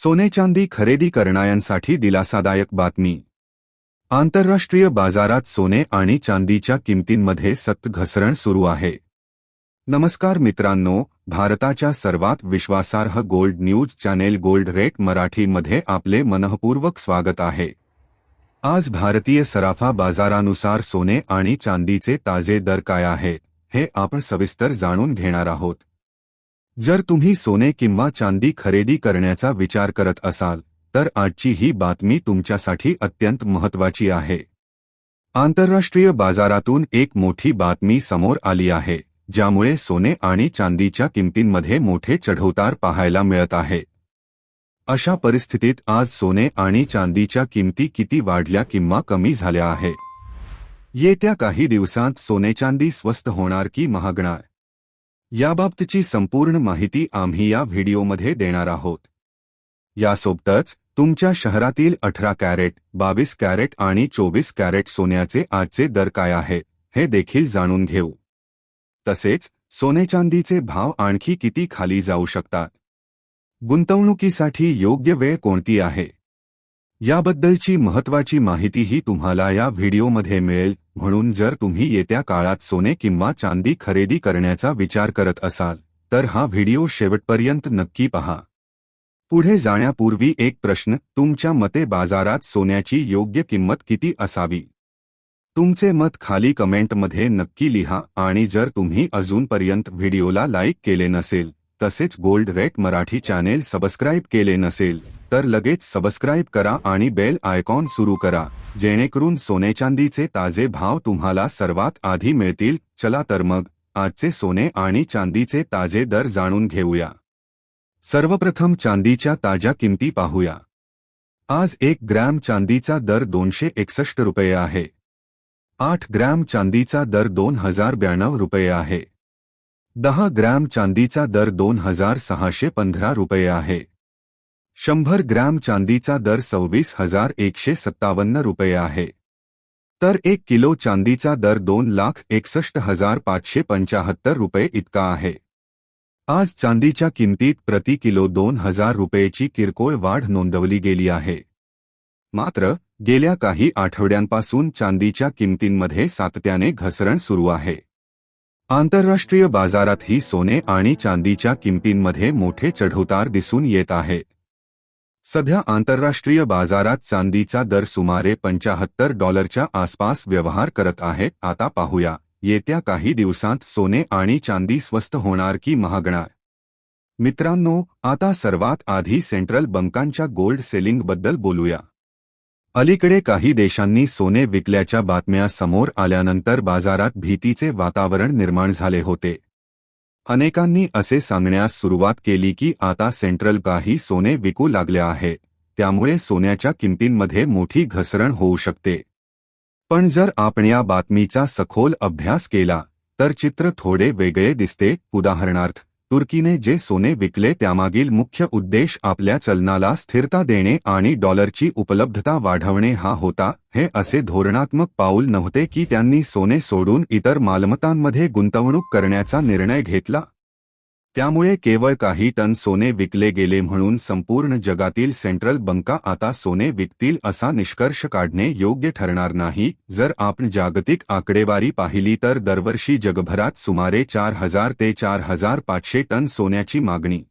सोने चांदी खरेदी करणाऱ्यांसाठी दिलासादायक बातमी। आंतरराष्ट्रीय बाजारात सोने आणि चांदीच्या किमतींमध्ये सतत घसरण सुरू आहे। नमस्कार मित्रांनो, भारताच्या सर्वात विश्वासार्ह gold news channel gold rate मराठीमध्ये आपले मनःपूर्वक स्वागत आहे। आज भारतीय सराफा बाजारानुसार सोने आणि चांदीचे ताजे दर काय आहेत हे आपण सविस्तर जाणून घेणार आहोत। जर तुम्ही सोने किंवा चांदी खरेदी करण्याचा विचार करत असाल तर आजची ही बातमी तुमच्यासाठी अत्यंत महत्त्वाची आहे। आंतरराष्ट्रीय बाजारातून एक मोठी बातमी समोर आली आहे, ज्यामुळे सोने आणि चांदीच्या किमतींमध्ये मोठे चढउतार पाहायला मिळत आहे। अशा परिस्थितीत आज सोने आणि चांदीच्या किमती किती वाढल्या किंवा कमी झाल्या आहेत? येत्या काही दिवसांत सोने चांदी स्वस्त होणार की महागणार, याबाबतची संपूर्ण माहिती आम्ही या व्हिडिओमध्ये देणार आहोत। यासोबतच तुमच्या शहरातील 18 कॅरेट, 22 कॅरेट आणि 24 कॅरेट सोन्याचे आजचे दर काय आहेत हे देखील जाणून घेऊ। तसेच सोने चांदीचे भाव आणखी किती खाली जाऊ शकतात, गुंतवणुकीसाठी योग्य वेळ कोणती आहे, याबद्दलची महत्त्वाची माहितीही तुम्हाला या व्हिडिओमध्ये मिळेल। म्हणून जर तुम्ही येत्या काळात सोने किंवा चांदी खरेदी करण्याचा विचार करत असाल तर हा व्हिडिओ शेवटपर्यंत नक्की पहा। पुढे जाण्यापूर्वी एक प्रश्न, तुमच्या मते बाजारात सोन्याची योग्य किंमत किती असावी? तुमचे मत खाली कमेंटमध्ये नक्की लिहा आणि जर तुम्ही अजूनपर्यंत व्हिडिओला लाईक केले नसेल तसेच gold rate Marathi channel subscribe केले नसेल तर लगेच सबस्क्राईब करा आणि बेल आयकॉन सुरू करा, जेणेकरून सोने चांदीचे ताजे भाव तुम्हाला सर्वात आधी मिळतील। चला तर मग आजचे सोने आणि चांदीचे ताजे दर जाणून घेऊया। सर्वप्रथम चांदीच्या ताज्या किमती पाहूया। आज 1 ग्रॅम चांदीचा दर 261 रुपये आहे। 8 ग्रॅम चांदीचा दर 2092 रुपये आहे। 10 ग्रॅम चांदीचा दर 2615 रुपये आहे। 100 ग्रॅम चांदीचा दर 26157 रुपये आहे। तर 1 किलो चांदीचा दर 2,61,575 रुपये इतका आहे। आज चांदीच्या किमतीत प्रति किलो 2000 रुपयेची किरकोळ वाढ नोंदवली गेली आहे। मात्र गेल्या काही आठवड्यांपासून चांदीच्या किमतींमध्ये सातत्याने घसरण सुरू आहे। आंतरराष्ट्रीय बाजारातही सोने आणि चांदीच्या किमतींमध्ये मोठे चढउतार दिसून येत आहेत। सध्या आंतरराष्ट्रीय बाजारात चांदीचा दर सुमारे $75 आसपास व्यवहार करत आहे। आता पाहूया, येत्या काही दिवसांत सोने आणि चांदी स्वस्त होणार की महागणार? मित्रांनो, आता सर्वात आधी सेंट्रल बँकांच्या गोल्ड सेलिंगबद्दल बोलूया। अलीकडे काही देशांनी सोने विकल्याच्या बातम्या समोर आल्यानंतर बाजारात भीतीचे वातावरण निर्माण झाले होते। अनेकांनी असे सांगण्यास सुरुवात केली की आता सेंट्रल बँकाही सोने विकू लागल्या आहेत, त्यामुळे सोन्याच्या किमतींमध्ये मोठी घसरण होऊ शकते। पण जर आपण या बातमीचा सखोल अभ्यास केला तर चित्र थोडे वेगळे दिसते। उदाहरणार्थ, तुर्कीने जे सोने विकले त्यामागील मुख्य उद्देश आपल्या चलनाला स्थिरता देणे आणि डॉलरची उपलब्धता वाढवणे हा होता। हे असे धोरणात्मक पाऊल नव्हते की त्यांनी सोने सोडून इतर मालमत्तांमध्ये गुंतवणूक करण्याचा निर्णय घेतला। त्यामुळे केवळ काही टन सोने विकले गेले म्हणून संपूर्ण जगातील सेंट्रल बँका आता सोने विकतील असा निष्कर्ष काढणे योग्य ठरणार नाही। जर आपण जागतिक आकडेवारी पाहिली तर दरवर्षी जगभरात सुमारे 4000 ते 4500 टन सोन्याची मागणी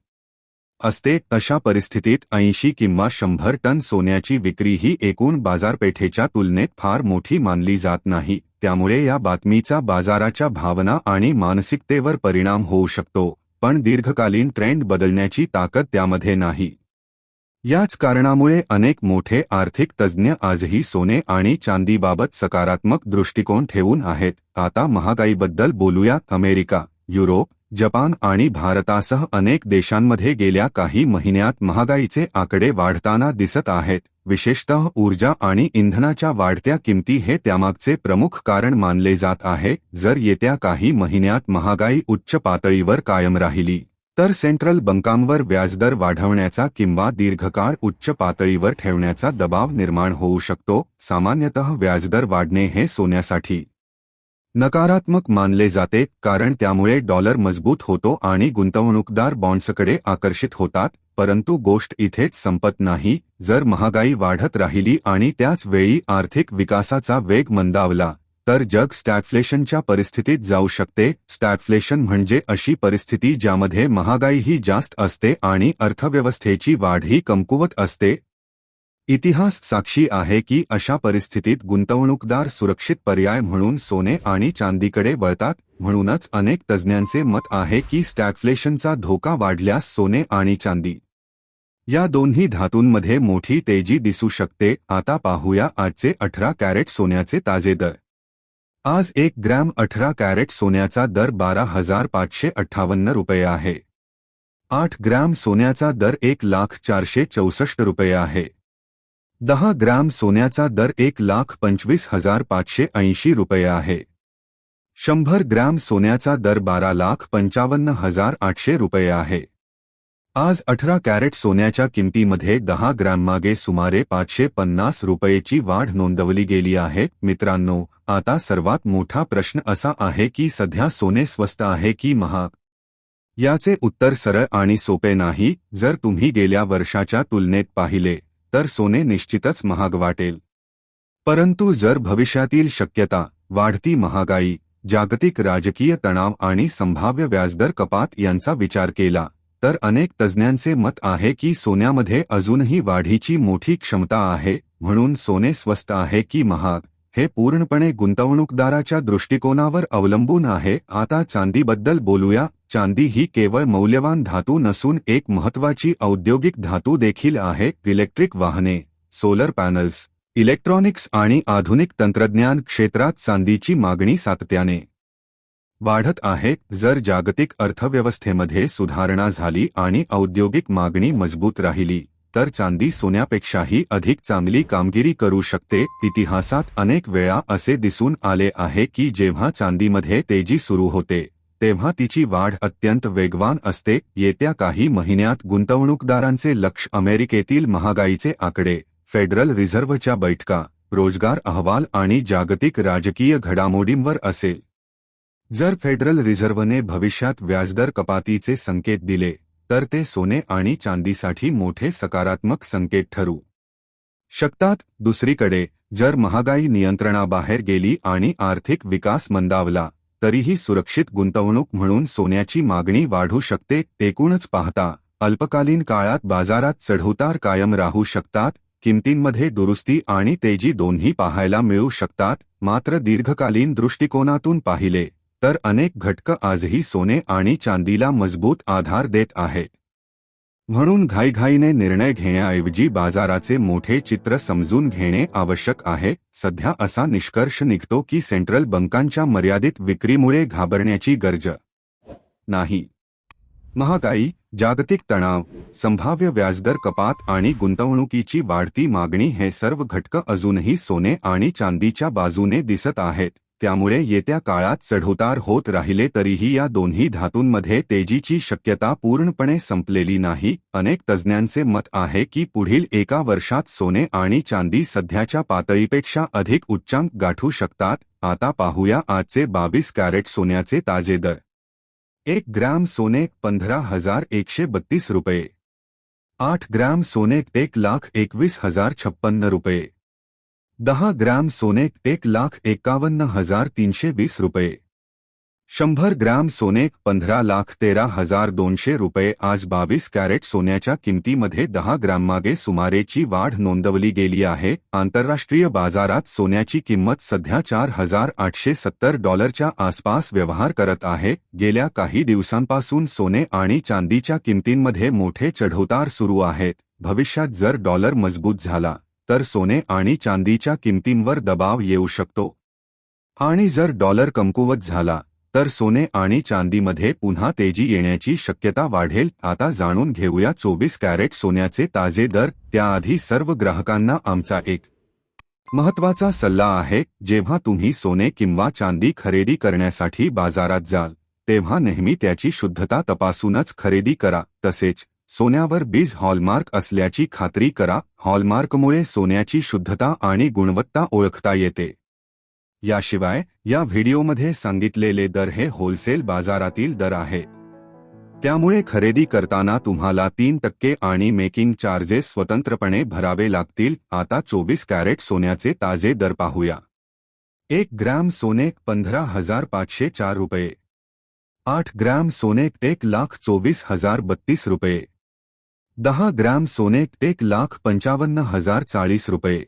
असते। अशा परिस्थितीत 80 किंवा 100 टन सोन्याची विक्री ही एकूण बाजारपेठेच्या तुलनेत फार मोठी मानली जात नाही। त्यामुळे या बातमीचा बाजाराच्या भावना आणि मानसिकतेवर परिणाम होऊ शकतो, पण दीर्घकालीन ट्रेंड बदलण्याची ताकद त्यामध्ये नाही। याच कारणामुळे अनेक मोठे आर्थिक तज्ज्ञ आजही सोने आणि चांदीबाबत सकारात्मक दृष्टिकोन ठेवून आहेत। आता महागाईबद्दल बोलूया। अमेरिका, युरोप, जपान आणि भारतासह अनेक देशांमध्ये गेल्या काही महिन्यात महागाईचे आकडे वाढताना दिसत आहेत। विशेषतः ऊर्जा आणि इंधनाच्या वाढत्या किमती हे त्यामागचे प्रमुख कारण मानले जात आहे। जर येत्या काही महिन्यात महागाई उच्च पातळीवर कायम राहिली तर सेंट्रल बँकांवर व्याजदर वाढवण्याचा किंवा दीर्घकाळ उच्च पातळीवर ठेवण्याचा दबाव निर्माण होऊ शकतो। सामान्यतः व्याजदर वाढणे हे सोन्यासाठी नकारात्मक मानले जाते कारण त्यामुळे डॉलर मजबूत होतो आणि गुंतवणूकदार बॉन्ड्सकडे आकर्षित होतात, परंतु गोष्ट इथेच संपत नाही. जर महागाई वाढत राहिली आणि त्याच वेळी आर्थिक विकासाचा वेग मंदावला तर जग स्टॅगफ्लेशनच्या परिस्थितीत जाऊ शकते. स्टॅगफ्लेशन म्हणजे अशी परिस्थिती ज्यामध्ये महागाईही जास्त असते आणि अर्थव्यवस्थेची वाढही कमकुवत असते. इतिहास साक्षी आहे की अशा परिस्थितीत गुंतवणूकदार सुरक्षित पर्याय म्हणून सोने आणि चांदीकडे वळतात. म्हणूनच अनेक तज्ज्ञांचे मत आहे की स्टॅगफ्लेशनचा धोका वाढल्यास सोने आणि चांदी या दोन्ही धातूंमध्ये मोठी तेजी दिसू शकते. आता पाहूया आजचे 18 कॅरेट सोन्याचे ताजे दर. आज 1 ग्रॅम 18 कॅरेट सोन्याचा दर 12,558 रुपये आहे. 8 ग्रॅम सोन्याचा दर 1,0464 रुपये आहे. 10 ग्रॅम सोन्याचा दर 1,25,580 रुपये आहे. 100 ग्रॅम सोन्याचा दर 12,55,800 रुपये आहे. आज 18 कॅरेट सोन्याच्या किमतीमध्ये 10 ग्रॅममागे सुमारे 550 रुपयेची वाढ नोंदवली गेली आहे. मित्रांनो, आता सर्वात मोठा प्रश्न असा आहे की सध्या सोने स्वस्त आहे की महाग? याचे उत्तर सरळ आणि सोपे नाही. जर तुम्ही गेल्या वर्षाच्या तुलनेत पाहिले तर सोने निश्चितच महाग वाटेल. परंतु जर भविष्यातील शक्यता, वाढती महागाई, जागतिक राजकीय तणाव आणि संभाव्य व्याजदर कपात यांचा विचार केला तर अनेक तज्ज्ञांचे मत आहे की सोन्यामध्ये अजूनही वाढीची मोठी क्षमता आहे. म्हणून सोने स्वस्त आहे की महाग हे पूर्णपणे गुंतवणूकदाराच्या दृष्टिकोनावर अवलंबून आहे. आता चांदीबद्दल बोलूया. चांदी ही केवळ मौल्यवान धातू नसून एक महत्त्वाची औद्योगिक धातू देखील आहे. इलेक्ट्रिक वाहने, सोलर पॅनल्स, इलेक्ट्रॉनिक्स आणि आधुनिक तंत्रज्ञान क्षेत्रात चांदीची मागणी सातत्याने वाढत आहे. जर जागतिक अर्थव्यवस्थेमध्ये सुधारणा झाली आणि औद्योगिक मागणी मजबूत राहिली तर चांदी सोन्यापेक्षाही अधिक चांगली कामगिरी करू शकते. इतिहासात अनेक वेळा असे दिसून आले आहे की जेव्हा चांदीमध्ये तेजी सुरू होते तेव्हा तिची वाढ अत्यंत वेगवान असते. येत्या काही महिन्यात गुंतवणूकदारांचे लक्ष अमेरिकेतील महागाईचे आकडे, फेडरल रिझर्व्हच्या बैठका, रोजगार अहवाल आणि जागतिक राजकीय घडामोडींवर असेल. जर फेडरल रिझर्व्हने भविष्यात व्याजदर कपातीचे संकेत दिले तर ते सोने आणि चांदीसाठी मोठे सकारात्मक संकेत ठरू शकतात. दुसरीकडे जर महागाई नियंत्रणाबाहेर गेली आणि आर्थिक विकास मंदावला तरीही सुरक्षित गुंतवणूक म्हणून सोन्याची मागणी वाढू शकते. एकूणच पाहता अल्पकालीन काळात बाजारात चढउतार कायम राहू शकतात. किमतींमध्ये दुरुस्ती आणि तेजी दोन्ही पाहायला मिळू शकतात. मात्र दीर्घकालीन दृष्टिकोनातून पाहिले तर अनेक घटक आजही सोने आणि चांदीला मजबूत आधार देत आहेत. म्हणून घाईघाईने निर्णय घेण्याऐवजी बाजाराचे मोठे चित्र समजून घेणे आवश्यक आहे. सध्या असा निष्कर्ष निघतो की सेंट्रल बँकांच्या मर्यादित विक्रीमुळे घाबरण्याची गरज नाही. महागाई, जागतिक तणाव, संभाव्य व्याजदर कपात आणि गुंतवणुकीची वाढती मागणी हे सर्व घटक अजूनही सोने आणि चांदीच्या बाजूने दिसत आहेत. त्यामुळे येत्या काळात चढउतार होत राहिले तरीही या दोन्ही धातूंमध्ये तेजीची शक्यता पूर्णपणे संपलेली नाही. अनेक तज्ज्ञांचे मत आहे की पुढील एका वर्षात सोने आणि चांदी सध्याच्या पातळीपेक्षा अधिक उच्चांक गाठू शकतात. आता पाहूया आजचे 22 कॅरेट सोन्याचे ताजे दर. 1 ग्रॅम सोने 15,132 रुपये. 8 ग्रॅम सोने 1,21,056 रुपये. 10 ग्रॅम सोने 1,51,320 रुपये. 100 ग्रॅम सोने 15,13,200 रुपये. आज 22 कॅरेट सोन्याच्या किमतीमध्ये 10 ग्रॅममागे सुमारेची वाढ नोंदवली गेली आहे. आंतरराष्ट्रीय बाजारात सोन्याची किंमत सध्या $4,870 आसपास व्यवहार करत आहे. गेल्या काही दिवसांपासून सोने आणि चांदीच्या किमतींमध्ये मोठे चढउतार सुरू आहेत. भविष्यात जर डॉलर मजबूत झाला तर सोने आणि चांदीच्या किमतींवर दबाव येऊ शकतो आणि जर डॉलर कमकुवत झाला तर सोने आणि चांदीमध्ये पुन्हा तेजी येण्याची शक्यता वाढेल. आता जाणून घेऊया 24 कॅरेट सोन्याचे ताजे दर. त्याआधी सर्व ग्राहकांना आमचा एक महत्त्वाचा सल्ला आहे. जेव्हा तुम्ही सोने किंवा चांदी खरेदी करण्यासाठी बाजारात जाल तेव्हा नेहमी त्याची शुद्धता तपासूनच खरेदी करा. तसेच सोन्यावर बीज हॉलमार्क असल्याची खात्री करा. हॉलमार्कमुळे सोन्याची शुद्धता आणि गुणवत्ता ओळखता येते. याशिवाय या व्हिडिओमध्ये सांगितलेले दर हे होलसेल बाजारातील दर आहेत, त्यामुळे खरेदी करताना तुम्हाला 3% आणि मेकिंग चार्जेस स्वतंत्रपणे भरावे लागतील. आता 24 कॅरेट सोन्याचे ताजे दर पाहूया. 1 ग्रॅम सोने 15,504 रुपये. 8 ग्रॅम सोने 1,24,032 रुपये. 10 ग्रॅम सोने 1,55,040 रुपये.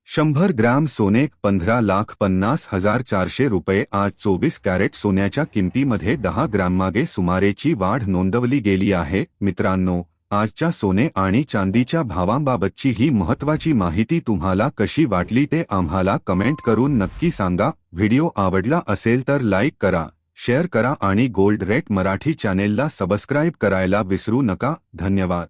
100 ग्रॅम सोने 15,50,400 रुपये. आज 24 कॅरेट सोन्याच्या किमतीमध्ये 10 ग्रॅममागे सुमारेची वाढ नोंदवली गेली आहे. मित्रांनो, आजच्या सोने आणि चांदीच्या भावांबाबतची ही महत्त्वाची माहिती तुम्हाला कशी वाटली ते आम्हाला कमेंट करून नक्की सांगा. व्हिडिओ आवडला असेल तर लाईक करा, शेअर करा आणि गोल्ड रेट मराठी चॅनेलला सबस्क्राईब करायला विसरू नका. धन्यवाद.